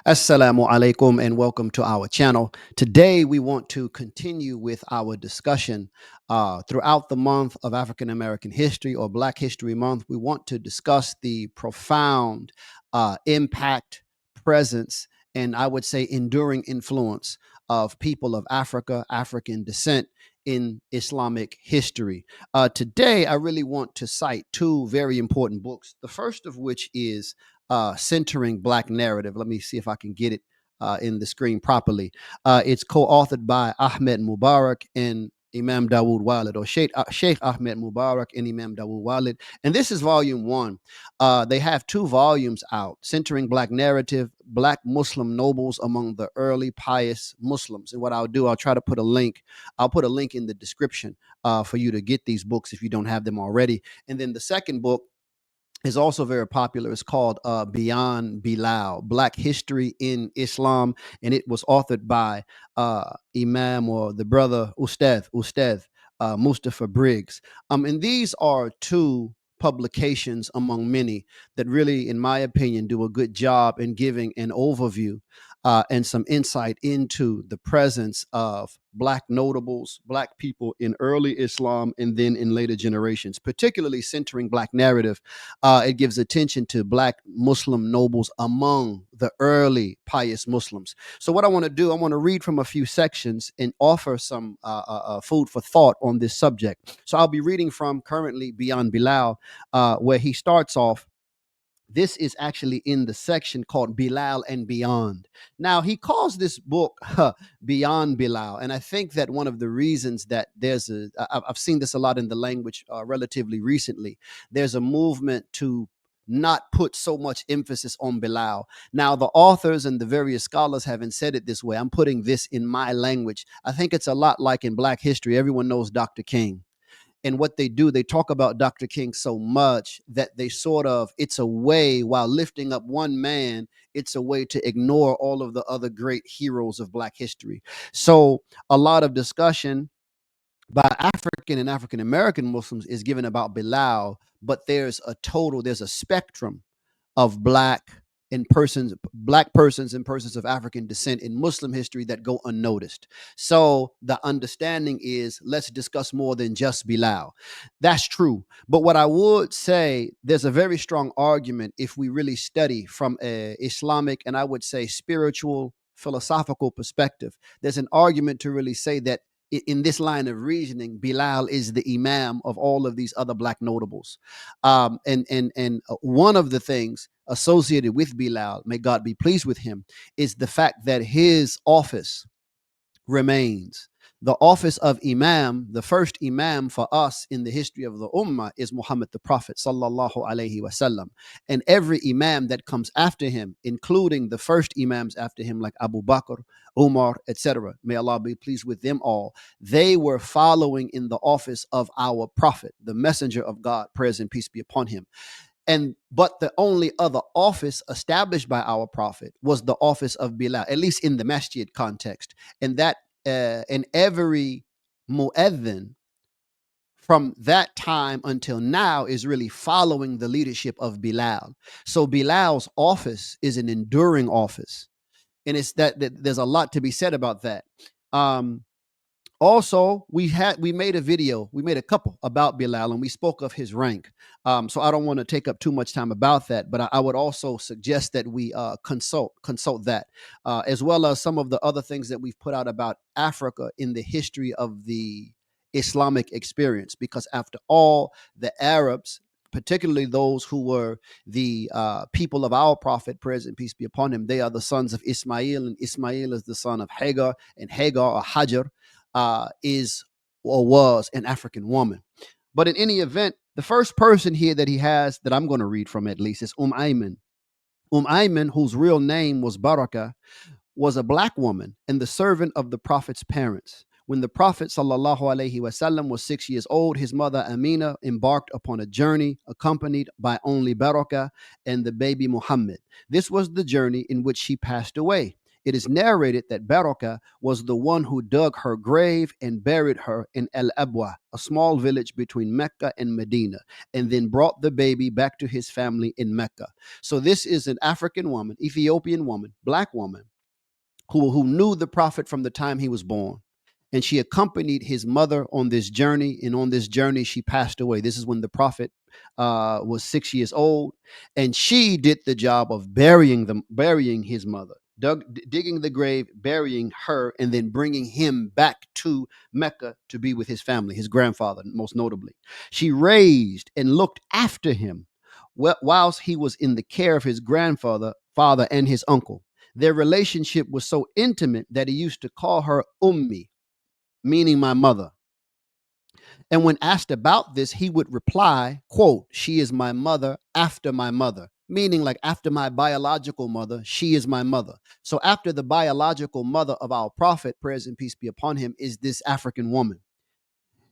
Assalamu alaikum and welcome to our channel. Today we want to continue with our discussion throughout the month of African American History or Black History Month. We want to discuss the profound impact, presence, and I would say enduring influence of people of Africa, African descent in Islamic history. Today, I really want to cite two very important books. The first of which is Centering Black Narrative. Let me see if I can get it in the screen properly. It's co-authored by Ahmed Mubarak and Imam Dawood Walid, or Sheikh Ahmed Mubarak and Imam Dawood Walid. And this is volume one. They have two volumes out: Centering Black Narrative, Black Muslim Nobles Among the Early Pious Muslims. And what I'll do, I'll try to put a link. I'll put a link in the description for you to get these books if you don't have them already. And then the second book is also very popular. It's called Beyond Bilal, Black History in Islam, and it was authored by Imam, or the brother Ustad Mustafa Briggs. And these are two publications among many that really, in my opinion, do a good job in giving an overview and some insight into the presence of Black notables, Black people in early Islam and then in later generations, particularly Centering Black Narrative. It gives attention to Black Muslim nobles among the early pious Muslims. So, what I want to do, I want to read from a few sections and offer some food for thought on this subject. So, I'll be reading from currently Beyond Bilal, where he starts off. This is actually in the section called Bilal and Beyond. Now, he calls this book Beyond Bilal. And I think that one of the reasons that I've seen this a lot in the language relatively recently, there's a movement to not put so much emphasis on Bilal. Now, the authors and the various scholars haven't said it this way. I'm putting this in my language. I think it's a lot like in Black history. Everyone knows Dr. King, and what they do, they talk about Dr. King so much that they sort of, it's a way, while lifting up one man, it's a way to ignore all of the other great heroes of Black history. So a lot of discussion by African and African American Muslims is given about Bilal, but there's a spectrum of black persons and persons of African descent in Muslim history that go unnoticed. So the understanding is, let's discuss more than just Bilal. That's true. But what I would say, there's a very strong argument if we really study from a Islamic and I would say spiritual philosophical perspective. There's an argument to really say that in this line of reasoning, Bilal is the imam of all of these other Black notables. And one of the things associated with Bilal, may God be pleased with him, is the fact that his office remains. The office of Imam, the first Imam for us in the history of the Ummah, is Muhammad the Prophet sallallahu alaihi wasallam, and every Imam that comes after him, including the first Imams after him, like Abu Bakr, Umar, etc. May Allah be pleased with them all. They were following in the office of our Prophet, the Messenger of God, praise and peace be upon him. But the only other office established by our Prophet was the office of Bilal, at least in the masjid context, and that in every muezzin from that time until now is really following the leadership of Bilal. So Bilal's office is an enduring office, and it's that there's a lot to be said about that. Um, Also, we made a video, we made a couple about Bilal, and we spoke of his rank. So I don't want to take up too much time about that, but I would also suggest that we consult that, as well as some of the other things that we've put out about Africa in the history of the Islamic experience. Because after all, the Arabs, particularly those who were the people of our Prophet, praise and peace be upon him, they are the sons of Ismail, and Ismail is the son of Hagar, and Hagar, or Hajar, is or was an African woman. But in any event, the first person here that he has that I'm going to read from, at least, is Ayman. Ayman, whose real name was Baraka, was a Black woman and the servant of the Prophet's parents. When the Prophet sallallahu alaihi wasallam was 6 years old, his mother Amina embarked upon a journey accompanied by only Baraka and the baby Muhammad. This was the journey in which she passed away. it is narrated that Baraka was the one who dug her grave and buried her in El Abwa, a small village between Mecca and Medina, and then brought the baby back to his family in Mecca. So this is an African woman, Ethiopian woman, black woman, who knew the prophet from the time he was born. And she accompanied his mother on this journey. And on this journey, she passed away. This is when the prophet was 6 years old. And she did the job of burying his mother, digging the grave, burying her, and then bringing him back to Mecca to be with his family, his grandfather, most notably. She raised and looked after him whilst he was in the care of his grandfather, father, and his uncle. Their relationship was so intimate that he used to call her Ummi, meaning my mother. And when asked about this, he would reply, quote, "She is my mother after my mother," meaning like after my biological mother, she is my mother. So after the biological mother of our prophet, praise and peace be upon him, is this African woman.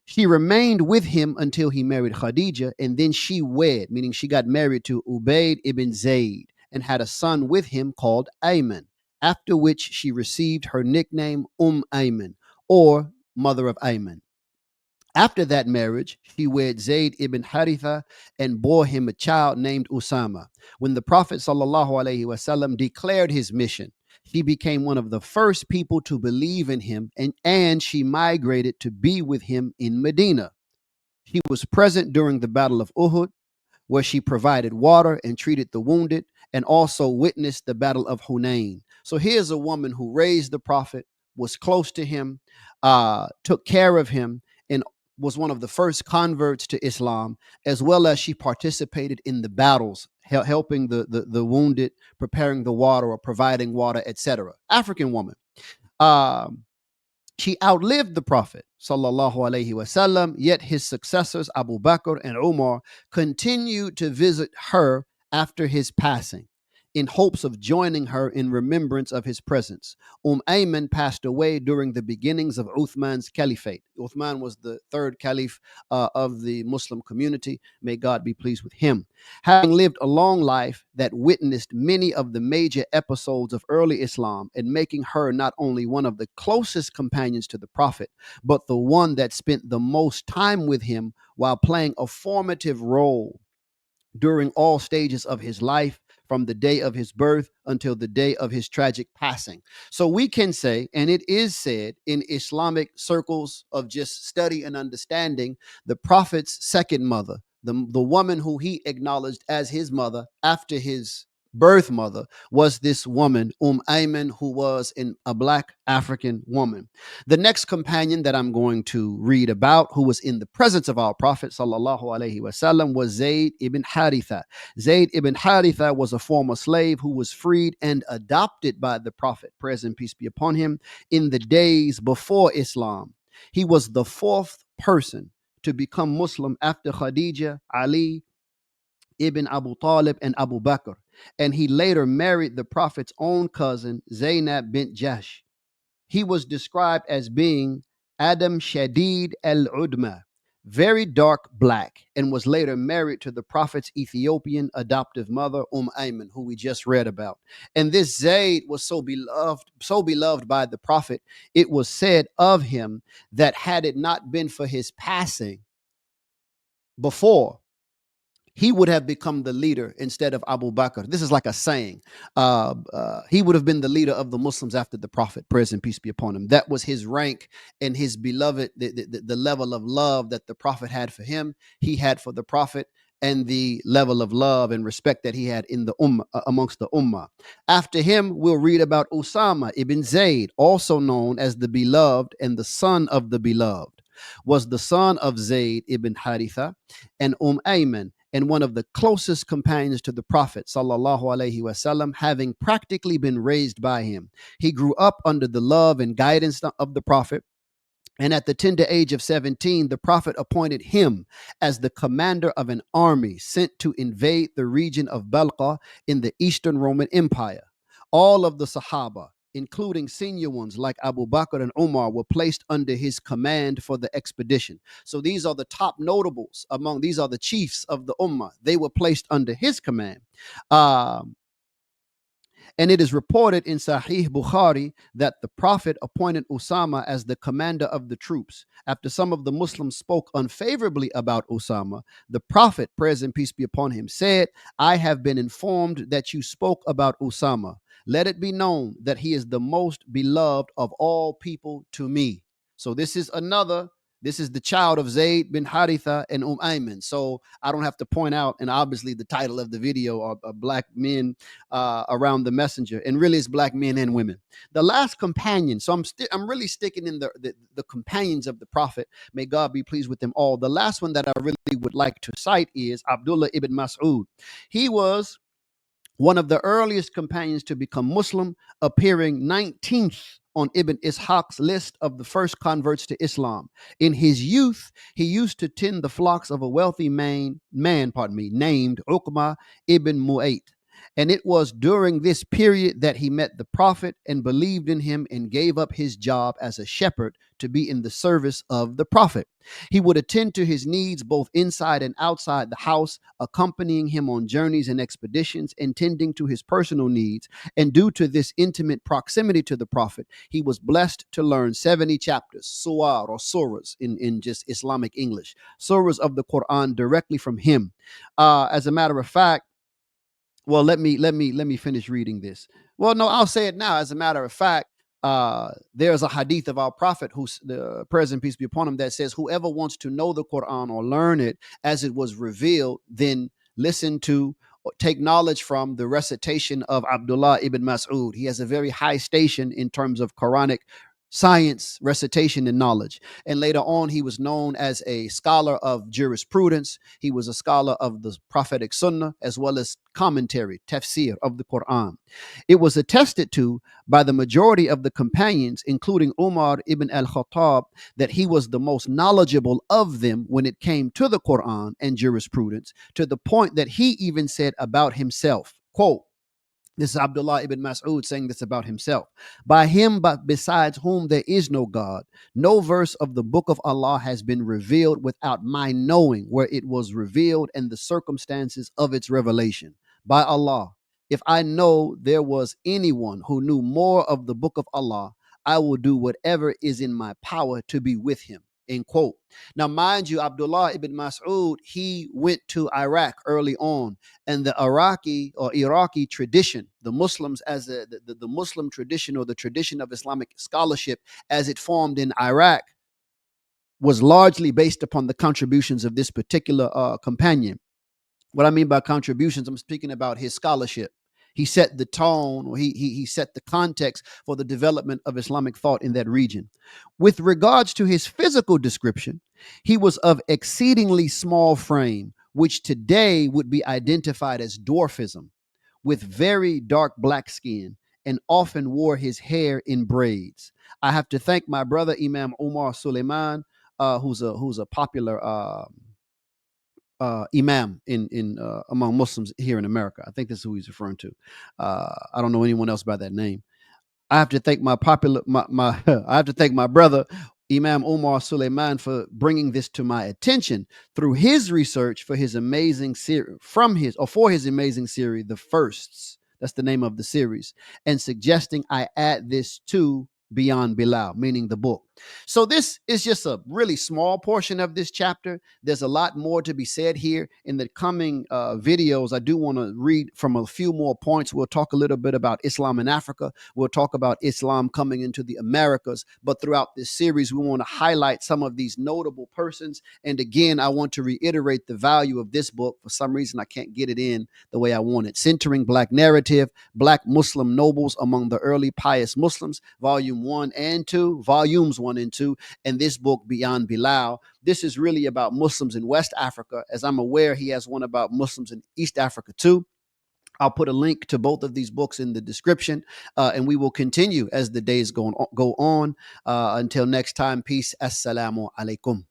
She remained with him until he married Khadija, and then she wed, meaning she got married to Ubayd ibn Zayd and had a son with him called Ayman, after which she received her nickname Ayman, or mother of Ayman. After that marriage, she wed Zayd ibn Haritha and bore him a child named Usama. When the Prophet ﷺ declared his mission, she became one of the first people to believe in him, and she migrated to be with him in Medina. She was present during the Battle of Uhud, where she provided water and treated the wounded, and also witnessed the Battle of Hunain. So here's a woman who raised the prophet, was close to him, took care of him, and was one of the first converts to Islam, as well as she participated in the battles, helping the wounded, preparing the water or providing water, etc. African woman. Um, she outlived the Prophet sallallahu alaihi wasallam, yet his successors Abu Bakr and Umar continued to visit her after his passing in hopes of joining her in remembrance of his presence. Ayman passed away during the beginnings of Uthman's caliphate. Uthman was the third caliph of the Muslim community. May God be pleased with him. Having lived a long life that witnessed many of the major episodes of early Islam, and making her not only one of the closest companions to the Prophet, but the one that spent the most time with him while playing a formative role during all stages of his life, from the day of his birth until the day of his tragic passing. So we can say, and it is said in Islamic circles of just study and understanding, the Prophet's second mother, the woman who he acknowledged as his mother after his birth mother, was this woman, Ayman, who was a black African woman. The next companion that I'm going to read about, who was in the presence of our Prophet sallallahu alaihi wasallam, was Zayd ibn Haritha. Zayd ibn Haritha was a former slave who was freed and adopted by the Prophet, praise and peace be upon him, in the days before Islam. He was the fourth person to become Muslim after Khadija, Ali, Ibn Abu Talib, and Abu Bakr. And he later married the Prophet's own cousin, Zainab bint Jahsh. He was described as being Adam Shadid al Udma, very dark black, and was later married to the Prophet's Ethiopian adoptive mother, Ayman, who we just read about. And this Zayd was so beloved by the Prophet, it was said of him that had it not been for his passing before, he would have become the leader instead of Abu Bakr. This is like a saying. He would have been the leader of the Muslims after the Prophet, praise and peace be upon him. That was his rank and his beloved, the level of love that the Prophet had for him, he had for the Prophet, and the level of love and respect that he had in the ummah, amongst the ummah. After him, we'll read about Usama ibn Zayd, also known as the beloved and the son of the beloved, was the son of Zayd ibn Haritha and Ayman, and one of the closest companions to the Prophet sallallahu alaihi wasallam, having practically been raised by him. He grew up under the love and guidance of the Prophet, and at the tender age of 17, the Prophet appointed him as the commander of an army sent to invade the region of Balqa in the Eastern Roman Empire. All of the Sahaba, including senior ones like Abu Bakr and Umar, were placed under his command for the expedition. So these are the top notables these are the chiefs of the Ummah. They were placed under his command. Um, And it is reported in Sahih Bukhari that the Prophet appointed Usama as the commander of the troops. After some of the Muslims spoke unfavorably about Usama, the Prophet, praise and peace be upon him, said, I have been informed that you spoke about Usama. Let it be known that he is the most beloved of all people to me. So this is the child of Zayd bin Haritha and Ayman. So I don't have to point out, and obviously the title of the video are black men around the messenger, and really it's black men and women. The last companion, so I'm really sticking in the companions of the Prophet. May God be pleased with them all. The last one that I really would like to cite is Abdullah ibn Mas'ud. He was one of the earliest companions to become Muslim, appearing 19th on Ibn Ishaq's list of the first converts to Islam. In his youth, he used to tend the flocks of a wealthy man named Uqma ibn Mu'ayt. And it was during this period that he met the Prophet and believed in him and gave up his job as a shepherd to be in the service of the Prophet. He would attend to his needs both inside and outside the house, accompanying him on journeys and expeditions, and tending to his personal needs. And due to this intimate proximity to the Prophet, he was blessed to learn 70 chapters, surah or surahs in just Islamic English, surahs of the Quran directly from him. As a matter of fact, well, let me finish reading this. Well, no, I'll say it now. As a matter of fact, there's a hadith of our Prophet, who's the praise and peace be upon him, that says, "Whoever wants to know the Quran or learn it as it was revealed, then listen to or take knowledge from the recitation of Abdullah ibn Mas'ud. He has a very high station in terms of Quranic science, recitation, and knowledge. And later on, he was known as a scholar of jurisprudence. He was a scholar of the prophetic sunnah, as well as commentary, tafsir of the Quran. It was attested to by the majority of the companions, including Umar ibn al-Khattab, that he was the most knowledgeable of them when it came to the Quran and jurisprudence, to the point that he even said about himself, quote, this is Abdullah ibn Mas'ud saying this about himself. By him, but besides whom there is no God, no verse of the book of Allah has been revealed without my knowing where it was revealed and the circumstances of its revelation. By Allah, if I know there was anyone who knew more of the book of Allah, I will do whatever is in my power to be with him. End quote. Now, mind you, Abdullah ibn Mas'ud, he went to Iraq early on, and the Iraqi tradition, the Muslims as the Muslim tradition, or the tradition of Islamic scholarship as it formed in Iraq, was largely based upon the contributions of this particular companion. What I mean by contributions, I'm speaking about his scholarship. He set the tone, or he set the context for the development of Islamic thought in that region. With regards to his physical description, he was of exceedingly small frame, which today would be identified as dwarfism, with very dark black skin, and often wore his hair in braids. I have to thank my brother Imam Omar Suleiman, who's a popular imam in among Muslims here in America. I think that's who he's referring to. I don't know anyone else by that name. I have to thank my I have to thank my brother Imam Omar Suleiman for bringing this to my attention through his research for his amazing series, for his amazing series, The Firsts. That's the name of the series, and suggesting I add this to Beyond Bilal, meaning the book. So this is just a really small portion of this chapter. There's a lot more to be said here in the coming videos. I do want to read from a few more points. We'll talk a little bit about Islam in Africa. We'll talk about Islam coming into the Americas. But throughout this series, we want to highlight some of these notable persons. And again, I want to reiterate the value of this book. For some reason, I can't get it in the way I want it. Centering Black Narrative, Black Muslim Nobles Among the Early Pious Muslims, Volumes 1 and 2, and this book, Beyond Bilal. This is really about Muslims in West Africa. As I'm aware, he has one about Muslims in East Africa too. I'll put a link to both of these books in the description, and we will continue as the days go on. Until next time, peace. Assalamu alaikum.